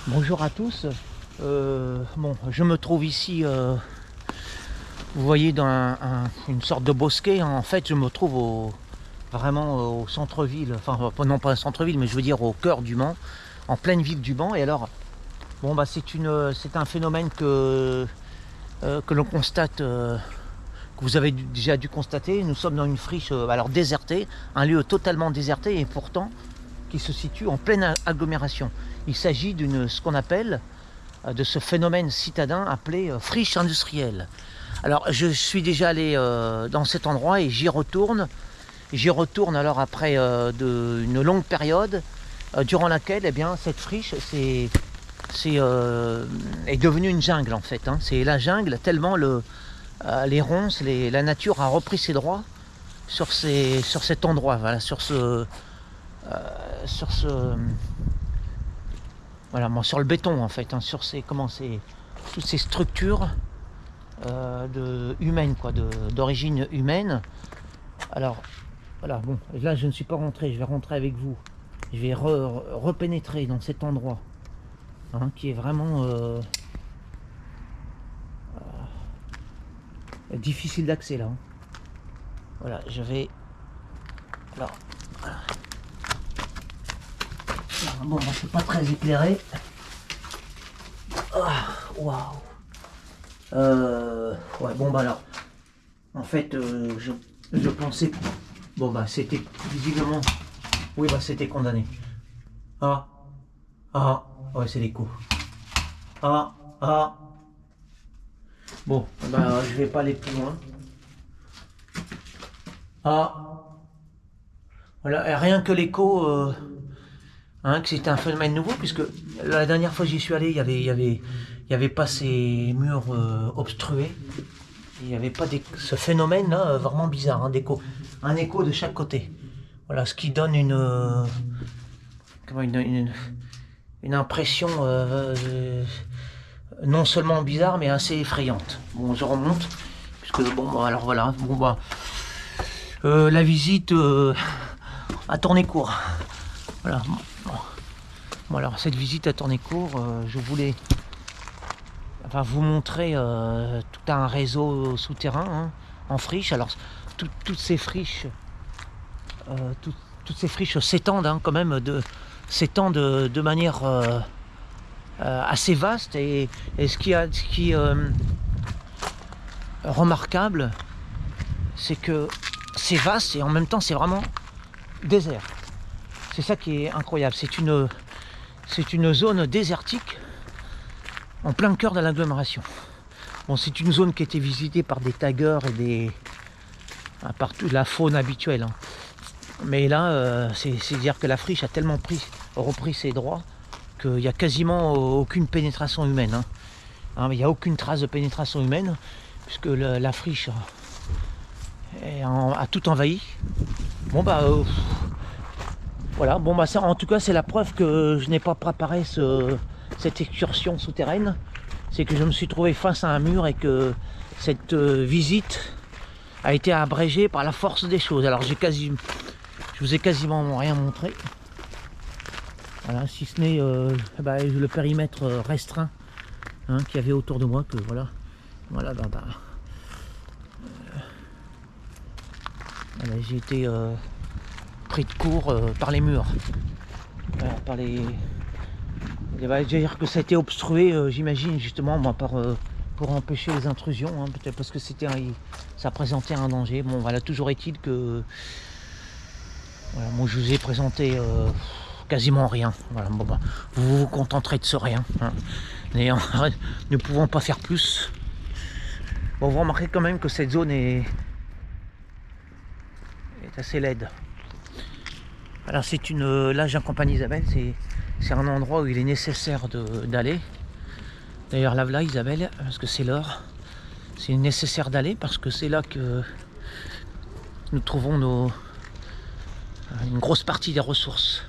Bonjour à tous. Bon, je me trouve ici, vous voyez, dans une sorte de bosquet. En fait, je me trouve vraiment au centre-ville, enfin non pas au centre-ville, mais je veux dire au cœur du Mans, en pleine ville du Mans. Et alors, bon, bah, c'est un phénomène que l'on constate, que vous avez déjà dû constater. Nous sommes dans une friche, alors désertée, un lieu totalement déserté, et pourtant qui se situe en pleine agglomération. Il s'agit ce qu'on appelle, de ce phénomène citadin appelé friche industrielle. Alors je suis déjà allé dans cet endroit et j'y retourne. J'y retourne alors après une longue période durant laquelle cette friche est devenue une jungle en fait. C'est la jungle tellement les ronces, la nature a repris ses droits sur cet endroit, voilà, sur le béton en fait, sur toutes ces structures humaines, d'origine humaine. Alors voilà, bon, là je ne suis pas rentré, je vais rentrer avec vous. Je vais repénétrer dans cet endroit, qui est vraiment difficile d'accès là. Voilà, je vais. Alors, voilà. Bon, c'est pas très éclairé. Waouh. Ouais, bon, bah alors, en fait, je pensais. Bon, bah, c'était visiblement. Oui, bah, c'était condamné. Ouais, c'est l'écho. Bon, bah, je vais pas aller plus loin. Voilà, rien que l'écho. Que c'était un phénomène nouveau, puisque la dernière fois que j'y suis allé, il y avait pas ces murs obstrués. Il n'y avait pas ce phénomène là vraiment bizarre, d'écho. Un écho de chaque côté. Voilà, ce qui donne une impression non seulement bizarre, mais assez effrayante. Bon, je remonte, puisque bon, alors voilà, bon bah, la visite a tourné court. Voilà. Bon, alors cette visite a tourné court. Je voulais vous montrer tout un réseau souterrain, en friche. Alors toutes ces friches, toutes ces friches s'étendent quand même, s'étendent de manière assez vaste. Et ce qui est remarquable, c'est que c'est vaste et en même temps c'est vraiment désert. C'est ça qui est incroyable. C'est une zone désertique en plein cœur de l'agglomération. Bon, c'est une zone qui a été visitée par des taggers et par toute la faune habituelle. Mais là, c'est dire que la friche a tellement repris ses droits qu'il n'y a quasiment aucune pénétration humaine. Il n'y a aucune trace de pénétration humaine, puisque la friche a tout envahi. Bon bah voilà, bon bah ça en tout cas c'est la preuve que je n'ai pas préparé cette excursion souterraine. C'est que je me suis trouvé face à un mur et que cette visite a été abrégée par la force des choses. Alors je vous ai quasiment rien montré. Voilà, si ce n'est le périmètre restreint qu'il y avait autour de moi, que voilà, j'ai été pris de court par les murs, dire que ça a été obstrué, j'imagine justement pour empêcher les intrusions, peut-être parce que ça présentait un danger. Bon voilà, toujours est-il que voilà, moi je vous ai présenté quasiment rien. Voilà, bon bah, vous vous contenterez de ce rien, ne pouvons pas faire plus. Bon, vous remarquez quand même que cette zone est assez laide. Alors là j'accompagne Isabelle, c'est un endroit où il est nécessaire d'aller. D'ailleurs là Isabelle, parce que c'est l'heure, c'est nécessaire d'aller parce que c'est là que nous trouvons une grosse partie des ressources.